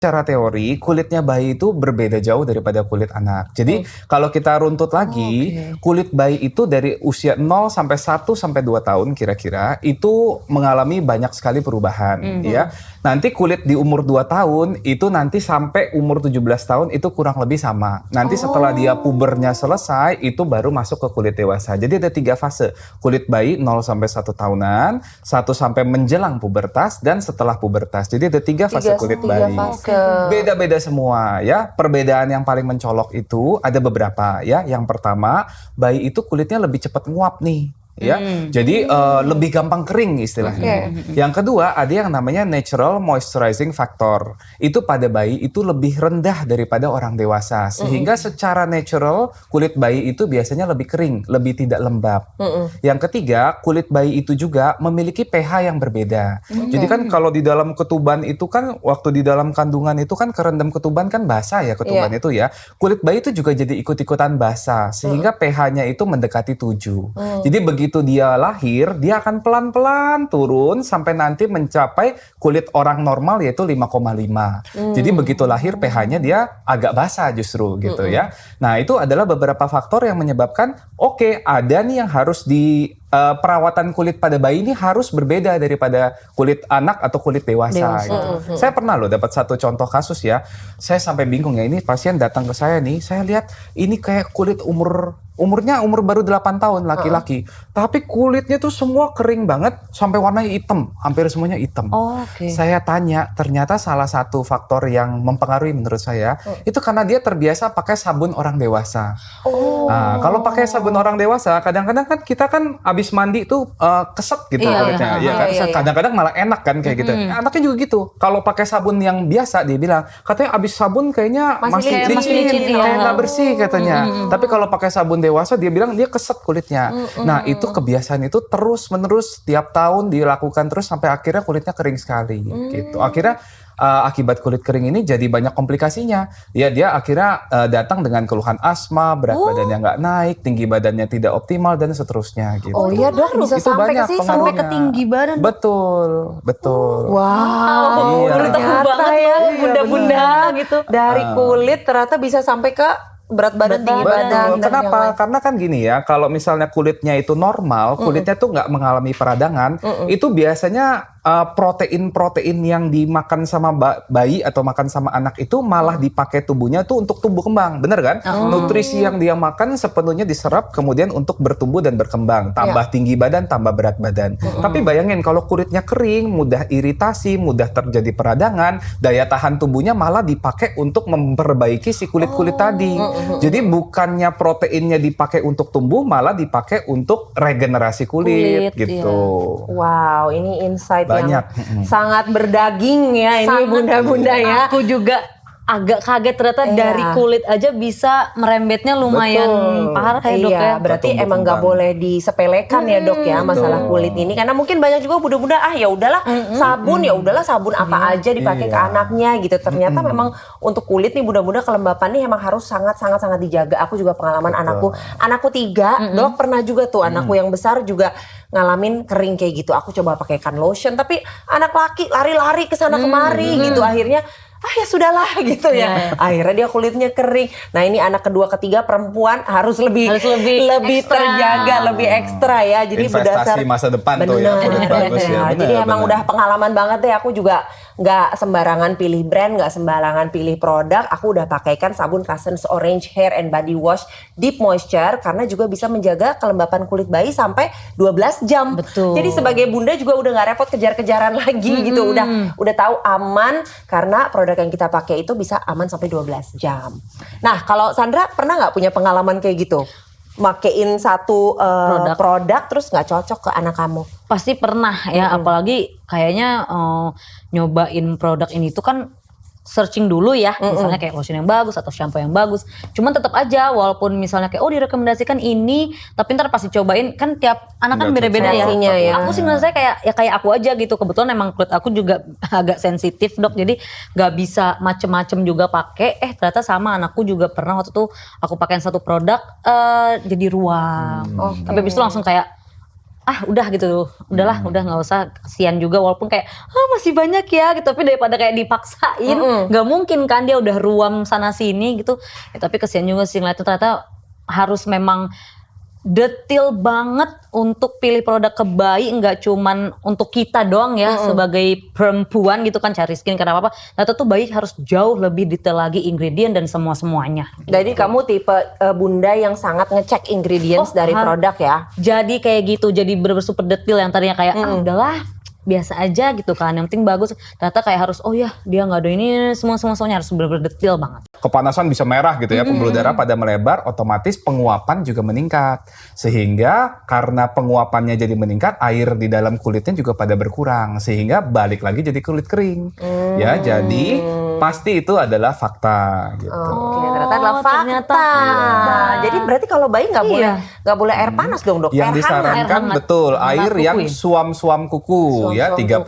secara teori kulitnya bayi itu berbeda jauh daripada kulit anak. Jadi kalau kita runtut lagi, kulit bayi itu dari usia 0 sampai 1 sampai 2 tahun kira-kira itu mengalami banyak sekali perubahan ya. Nanti kulit di umur 2 tahun itu nanti sampai umur 17 tahun itu kurang lebih sama. Nanti setelah dia pubernya selesai itu baru masuk ke kulit dewasa. Jadi ada 3 fase. Kulit bayi 0 sampai 1 tahunan, 1 sampai menjelang pubertas dan setelah pubertas. Jadi ada 3 fase kulit bayi. Beda-beda semua ya. Perbedaan yang paling mencolok itu ada beberapa ya. Yang pertama, bayi itu kulitnya lebih cepat nguap nih. Ya, jadi lebih gampang kering istilahnya. Yang kedua ada yang namanya natural moisturizing factor. Itu pada bayi itu lebih rendah daripada orang dewasa, sehingga secara natural kulit bayi itu biasanya lebih kering, lebih tidak lembab. Yang ketiga, kulit bayi itu juga memiliki pH yang berbeda. Jadi kan kalau di dalam ketuban itu kan waktu di dalam kandungan itu kan kerendam ketuban kan basah ya ketuban itu ya. Kulit bayi itu juga jadi ikut-ikutan basah, sehingga pH-nya itu mendekati 7. Jadi begitu dia lahir, dia akan pelan-pelan turun sampai nanti mencapai kulit orang normal yaitu 5,5. Jadi begitu lahir pH-nya dia agak basah justru gitu ya. Nah itu adalah beberapa faktor yang menyebabkan ada nih yang harus di perawatan kulit pada bayi ini harus berbeda daripada kulit anak atau kulit dewasa. Gitu. Saya pernah loh dapat satu contoh kasus ya. Saya sampai bingung ya, ini pasien datang ke saya nih, saya lihat ini kayak kulit umurnya baru 8 tahun laki-laki. Tapi kulitnya tuh semua kering banget sampai warnanya hitam, hampir semuanya hitam. Saya tanya, ternyata salah satu faktor yang mempengaruhi menurut saya itu karena dia terbiasa pakai sabun orang dewasa. Nah, kalau pakai sabun orang dewasa, kadang-kadang kan kita kan abis mandi tuh keset gitu kulitnya. Kadang-kadang malah enak kan kayak gitu. Anaknya juga gitu. Kalau pakai sabun yang biasa dia bilang, katanya abis sabun kayaknya masih licin, kayak nggak bersih katanya. Tapi kalau pakai sabun dewasa dia bilang dia keset kulitnya. Nah itu kebiasaan itu terus menerus tiap tahun dilakukan terus sampai akhirnya kulitnya kering sekali gitu. Akhirnya akibat kulit kering ini jadi banyak komplikasinya. Ya dia akhirnya datang dengan keluhan asma, berat badannya nggak naik, tinggi badannya tidak optimal dan seterusnya gitu. Oh iya dok, bisa itu sampai banyak sampai ke tinggi badan. Betul. Wow, ternyata ya bunda-bunda gitu. Dari kulit ternyata bisa sampai ke berat badan, tinggi badan. Kenapa? Karena kan gini ya, kalau misalnya kulitnya itu normal, kulitnya tuh nggak mengalami peradangan, itu biasanya protein-protein yang dimakan sama bayi atau makan sama anak itu malah dipakai tubuhnya tuh untuk tumbuh kembang, bener kan? Nutrisi yang dia makan sepenuhnya diserap kemudian untuk bertumbuh dan berkembang, tambah tinggi badan, tambah berat badan. Tapi bayangin kalau kulitnya kering, mudah iritasi, mudah terjadi peradangan, daya tahan tubuhnya malah dipakai untuk memperbaiki si kulit-kulit tadi. Jadi bukannya proteinnya dipakai untuk tumbuh, malah dipakai untuk regenerasi kulit gitu. Wow, ini insight banyak yang sangat berdaging ya ini bunda-bunda ya. Aku juga agak kaget ternyata dari kulit aja bisa merembetnya lumayan parah ya dok ya. Berarti emang nggak boleh disepelekan ya dok ya masalah kulit ini, karena mungkin banyak juga bunda-bunda ya udahlah sabun sabun apa aja dipakai ke anaknya gitu. Ternyata memang untuk kulit nih bunda-bunda kelembapan nih emang harus sangat dijaga. Aku juga pengalaman anakku 3 dok, pernah juga tuh anakku yang besar juga ngalamin kering kayak gitu. Aku coba pakaikan lotion tapi anak laki lari-lari ke sana kemari gitu, akhirnya ya sudahlah gitu ya. Akhirnya dia kulitnya kering. Nah ini anak kedua ketiga perempuan harus lebih terjaga, lebih ekstra ya. Jadi investasi masa depan tuh ya kulit bagus ya. Jadi emang udah pengalaman banget deh. Aku juga nggak sembarangan pilih brand, nggak sembarangan pilih produk. Aku udah pakaikan sabun Cousins Orange Hair and Body Wash Deep Moisture karena juga bisa menjaga kelembapan kulit bayi sampai 12 jam. Betul. Jadi sebagai bunda juga udah nggak repot kejar-kejaran lagi gitu. Udah tahu aman karena produk yang kita pakai itu bisa aman sampai 12 jam. Nah kalau Sandra pernah nggak punya pengalaman kayak gitu? Makein satu produk terus nggak cocok ke anak kamu? Pasti pernah ya, apalagi kayaknya nyobain produk ini tuh kan searching dulu ya, misalnya kayak lotion yang bagus atau shampoo yang bagus. Cuman tetap aja walaupun misalnya kayak direkomendasikan ini, tapi ntar pas dicobain kan tiap anak kan beda-beda ya. Aku sih menurut saya kayak aku aja gitu. Kebetulan emang kulit aku juga agak sensitif dok, jadi nggak bisa macem-macem juga pakai. Ternyata sama anakku juga pernah waktu itu aku pakein satu produk jadi ruam. Tapi abis itu langsung kayak udah gitu, udahlah, udah nggak usah, kasihan juga walaupun kayak masih banyak ya gitu, tapi daripada kayak dipaksain, nggak mungkin kan dia udah ruam sana sini gitu, ya, tapi kasihan juga sih ngeliatnya ternyata harus memang detail banget untuk pilih produk ke bayi, nggak cuman untuk kita doang ya sebagai perempuan gitu kan cari skin karena apa, ternyata tuh bayi harus jauh lebih detail lagi ingredient dan semuanya. Jadi kamu tipe bunda yang sangat ngecek ingredients dari produk ya? Jadi kayak gitu, jadi bener-bener super detail yang tadinya kayak udahlah biasa aja gitu kan, yang penting bagus, ternyata kayak harus dia nggak ada ini semuanya harus bener-bener detail banget. Kepanasan bisa merah gitu ya, pembuluh darah pada melebar, otomatis penguapan juga meningkat. Sehingga karena penguapannya jadi meningkat, air di dalam kulitnya juga pada berkurang. Sehingga balik lagi jadi kulit kering. Ya, jadi pasti itu adalah fakta gitu. Oke, ternyata adalah fakta. Ternyata. Jadi berarti kalau bayi nggak boleh air panas dong dok? Yang air disarankan hangat. betul, Hangat air kuku yang ya? suam-suam kuku ya, Suam-suam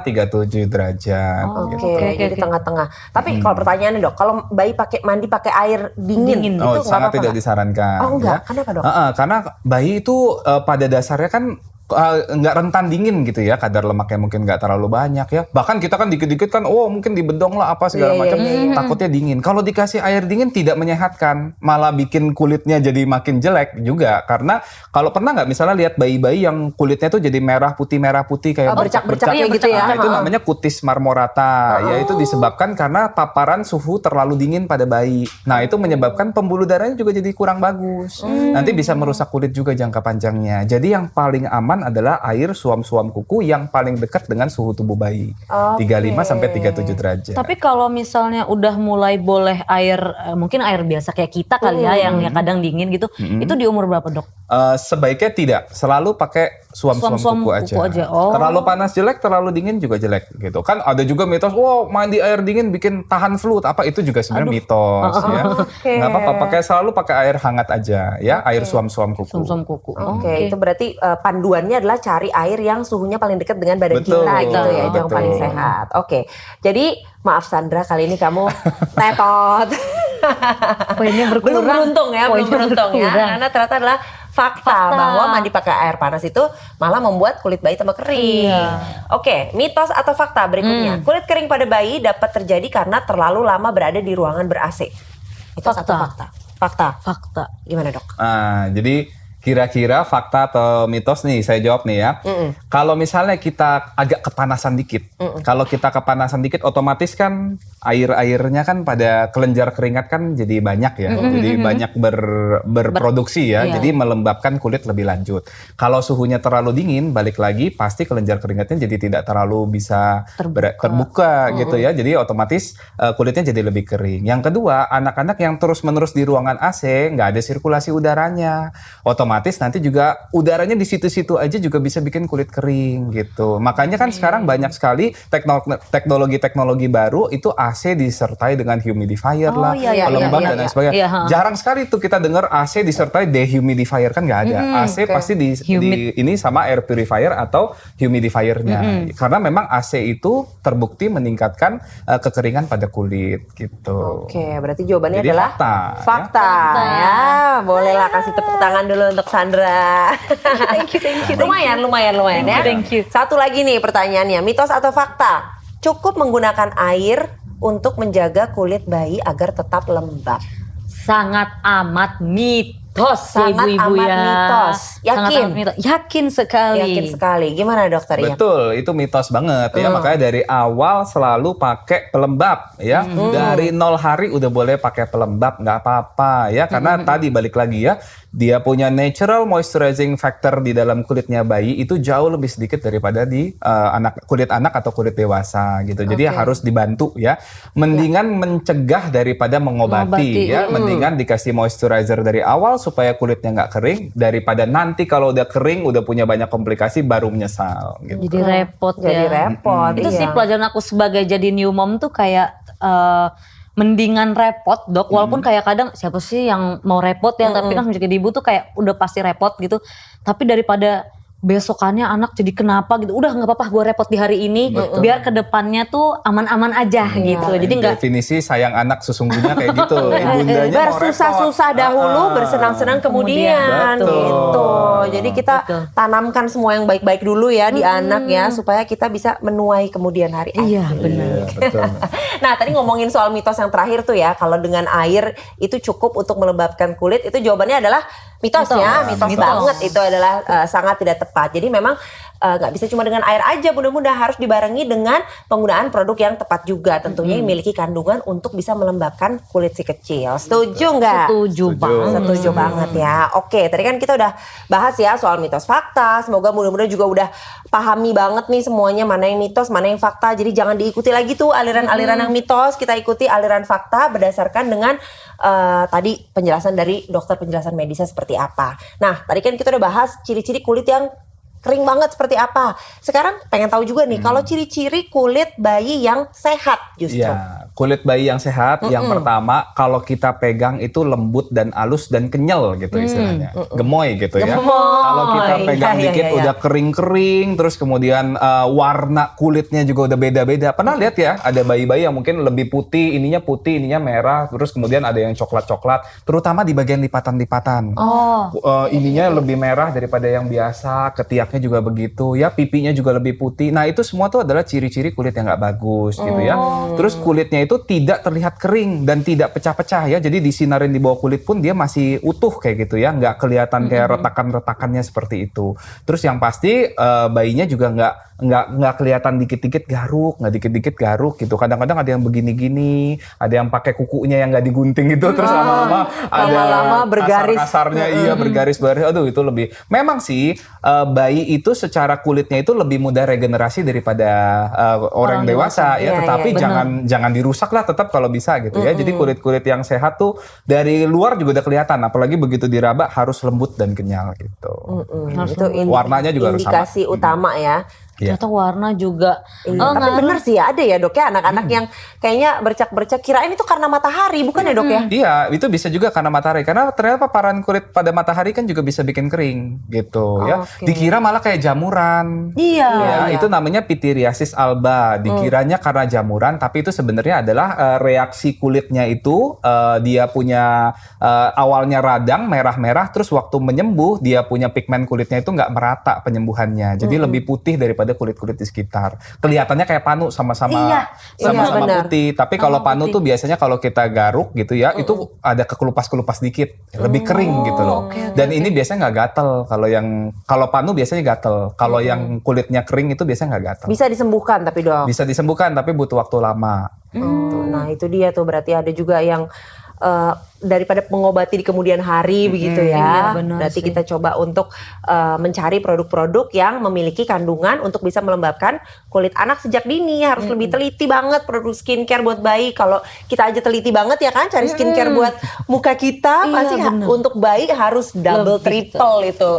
35-37 derajat. Oke, jadi tengah-tengah. Tapi kalau pertanyaannya dok, kalau bayi mandi pakai air dingin, Oh, itu nggak sangat apa-apa tidak nggak? disarankan. Oh enggak, ya. kenapa dok? Karena bayi itu pada dasarnya kan nggak rentan dingin gitu ya, kadar lemaknya mungkin nggak terlalu banyak ya. Bahkan kita kan dikit-dikit kan, mungkin dibedong lah apa segala Iya, macam, iya. takutnya dingin. Kalau dikasih air dingin tidak menyehatkan, malah bikin kulitnya jadi makin jelek juga. Karena kalau pernah nggak misalnya lihat bayi-bayi yang kulitnya tuh jadi merah putih kayak bercak-bercak bercak-bercak gitu ya. Nah, itu namanya kutis marmorata. Ya itu disebabkan karena paparan suhu terlalu dingin pada bayi. Nah itu menyebabkan pembuluh darahnya juga jadi kurang bagus. Nanti bisa merusak kulit juga jangka panjangnya. Jadi yang paling aman adalah air suam-suam kuku yang paling dekat dengan suhu tubuh bayi. 35-37 derajat. Tapi kalau misalnya udah mulai boleh air, mungkin air biasa kayak kita kali ya, yang kadang dingin gitu, itu di umur berapa dok? Sebaiknya tidak, selalu pakai suam-suam Suam-suam kuku kuku aja. aja. Oh. Terlalu panas jelek, terlalu dingin juga jelek gitu. Kan ada juga mitos, mandi air dingin bikin tahan flu, apa itu juga sebenarnya mitos ya. Nggak apa-apa, selalu pakai air hangat aja ya, air suam-suam kuku. Suam-suam kuku. Oke, itu berarti panduannya adalah cari air yang suhunya paling dekat dengan badan Betul, kita gitu ya, itu yang betul. paling sehat. Oke, jadi maaf Sandra, kali ini kamu tetot. Poinnya Belum beruntung ya, belum beruntung ya, berkurang. karena ternyata adalah fakta bahwa mandi pakai air panas itu malah membuat kulit bayi tambah kering. Oke, mitos atau fakta berikutnya. Kulit kering pada bayi dapat terjadi karena terlalu lama berada di ruangan ber-AC. Mitos atau fakta? Fakta. Gimana dok? Jadi kira-kira fakta atau mitos nih, saya jawab nih ya. Kalau misalnya kita agak kepanasan dikit, kalau kita kepanasan dikit, otomatis kan air-airnya kan pada kelenjar keringat kan jadi banyak ya, jadi banyak berproduksi ya, jadi melembabkan kulit lebih lanjut. Kalau suhunya terlalu dingin, balik lagi pasti kelenjar keringatnya jadi tidak terlalu bisa terbuka gitu ya, jadi otomatis kulitnya jadi lebih kering. Yang kedua, anak-anak yang terus-menerus di ruangan AC, nggak ada sirkulasi udaranya, otomatis nanti juga udaranya di situ-situ aja juga bisa bikin kulit kering gitu. Makanya kan sekarang banyak sekali teknologi baru itu AC disertai dengan humidifier lah, pelembab dan lain sebagainya. Jarang sekali tuh kita dengar AC disertai dehumidifier, kan nggak ada. AC pasti di ini sama air purifier atau humidifiernya. Karena memang AC itu terbukti meningkatkan kekeringan pada kulit gitu. Oke, berarti jawabannya Jadi adalah fakta, ya. Bolehlah kasih tepuk tangan dulu untuk Sandra. Thank you. Lumayan ya. Thank you. Satu lagi nih pertanyaannya, mitos atau fakta? Cukup menggunakan air untuk menjaga kulit bayi agar tetap lembab. Sangat amat mitos, Sangat ibu-ibu amat ya. mitos. Yakin? Sangat amat mitos. Yakin sekali. Yakin sekali. Gimana dokter Ian? Betul, itu mitos banget ya. Makanya dari awal selalu pakai pelembab ya. Dari 0 hari udah boleh pakai pelembab, nggak apa-apa ya. Karena tadi balik lagi ya, dia punya natural moisturizing factor di dalam kulitnya bayi itu jauh lebih sedikit daripada di kulit anak atau kulit dewasa gitu. Jadi harus dibantu ya. Mendingan mencegah daripada mengobati ya. Mendingan dikasih moisturizer dari awal supaya kulitnya nggak kering, daripada nanti kalau udah kering udah punya banyak komplikasi baru menyesal gitu. Jadi repot Jadi ya. repot. Itu iya. sih pelajaran aku sebagai jadi new mom tuh kayak mendingan repot dok, walaupun kayak kadang siapa sih yang mau repot ya, tapi kan menjadi ibu tuh kayak udah pasti repot gitu. Tapi daripada besokannya anak jadi kenapa gitu. Udah nggak apa-apa gue repot di hari ini, biar kedepannya tuh aman-aman aja gitu. Jadi nggak Definisi sayang anak sesungguhnya kayak gitu. Ibundanya mau repot. Bersusah-susah dahulu, bersenang-senang kemudian Betul. gitu. Jadi kita Betul. tanamkan semua yang baik-baik dulu ya di anak ya, supaya kita bisa menuai kemudian hari. iya Asik. benar. Iya, betul. Nah tadi ngomongin soal mitos yang terakhir tuh ya, kalau dengan air itu cukup untuk melembabkan kulit, itu jawabannya adalah mitos ya, mitos Mitos. banget, itu adalah sangat tidak tepat. Jadi memang nggak bisa cuma dengan air aja, mudah-mudahan harus dibarengi dengan penggunaan produk yang tepat juga, tentunya yang memiliki kandungan untuk bisa melembabkan kulit si kecil. Setuju nggak? Setuju banget. Setuju banget ya. Oke, tadi kan kita udah bahas ya soal mitos fakta. Semoga mudah-mudahan juga udah pahami banget nih semuanya, mana yang mitos, mana yang fakta. Jadi jangan diikuti lagi tuh aliran-aliran yang mitos. Kita ikuti aliran fakta berdasarkan dengan tadi penjelasan dari dokter, penjelasan medisnya seperti apa. Nah, tadi kan kita udah bahas ciri-ciri kulit yang kering banget seperti apa. Sekarang pengen tahu juga nih, kalau ciri-ciri kulit bayi yang sehat justru. Iya, kulit bayi yang sehat yang pertama kalau kita pegang itu lembut dan halus dan kenyal gitu istilahnya. Gemoy gitu ya. Gemoy. Kalau kita pegang Iya, dikit iya, iya. udah kering-kering, terus kemudian warna kulitnya juga udah beda-beda. Pernah lihat ya, ada bayi-bayi yang mungkin lebih putih, ininya merah, terus kemudian ada yang coklat-coklat, terutama di bagian lipatan-lipatan. Ininya lebih merah daripada yang biasa, ketiaknya juga begitu, ya pipinya juga lebih putih. Nah itu semua tuh adalah ciri-ciri kulit yang nggak bagus gitu ya. Terus kulitnya itu tidak terlihat kering dan tidak pecah-pecah ya. Jadi disinarin di bawah kulit pun dia masih utuh kayak gitu ya, nggak kelihatan kayak retakan-retakannya seperti itu. Terus yang pasti bayinya juga nggak kelihatan dikit-dikit garuk, nggak dikit-dikit garuk gitu. Kadang-kadang ada yang begini-gini, ada yang pakai kukunya yang nggak digunting gitu, terus lama-lama ada Lama-lama bergaris. kasarnya iya bergaris-baris. Aduh itu lebih. Memang sih bayi itu secara kulitnya itu lebih mudah regenerasi daripada orang dewasa ya. Iya, Tetapi iya, jangan dirusak lah tetap kalau bisa gitu ya. Jadi kulit-kulit yang sehat tuh dari luar juga udah kelihatan. Apalagi begitu diraba harus lembut dan kenyal gitu. Itu Warnanya juga harus sama. indikasi utama ya. Iya. Ternyata warna juga. Iya, tapi bener sih ya, ada ya dok ya anak-anak yang kayaknya bercak-bercak, kirain itu karena matahari, bukan ya dok ya? Iya, itu bisa juga karena matahari. Karena ternyata paparan kulit pada matahari kan juga bisa bikin kering gitu ya. Oke. Dikira malah kayak jamuran. Iya. Ya, itu namanya pityriasis alba. Dikiranya karena jamuran, tapi itu sebenarnya adalah reaksi kulitnya itu dia punya awalnya radang merah-merah, terus waktu menyembuh dia punya pigmen kulitnya itu nggak merata penyembuhannya. Jadi lebih putih daripada kulit-kulit di sekitar. Kelihatannya kayak panu sama-sama Iya, benar. putih. Tapi kalau panu tuh biasanya kalau kita garuk gitu ya, itu ada kekelupas-kelupas dikit, lebih kering gitu loh. Dan ini biasanya nggak gatel. Kalau panu biasanya gatel. Kalau yang kulitnya kering itu biasanya nggak gatel. Bisa disembuhkan tapi dok. Bisa disembuhkan tapi butuh waktu lama. Nah itu dia tuh, berarti ada juga yang daripada mengobati di kemudian hari begitu ya. Iya, benar Berarti sih. kita coba untuk mencari produk-produk yang memiliki kandungan untuk bisa melembabkan kulit anak sejak dini. Harus lebih teliti banget produk skincare buat bayi. Kalau kita aja teliti banget ya kan cari skincare buat muka kita, Iya, pasti benar. untuk bayi harus double Lebih triple itu.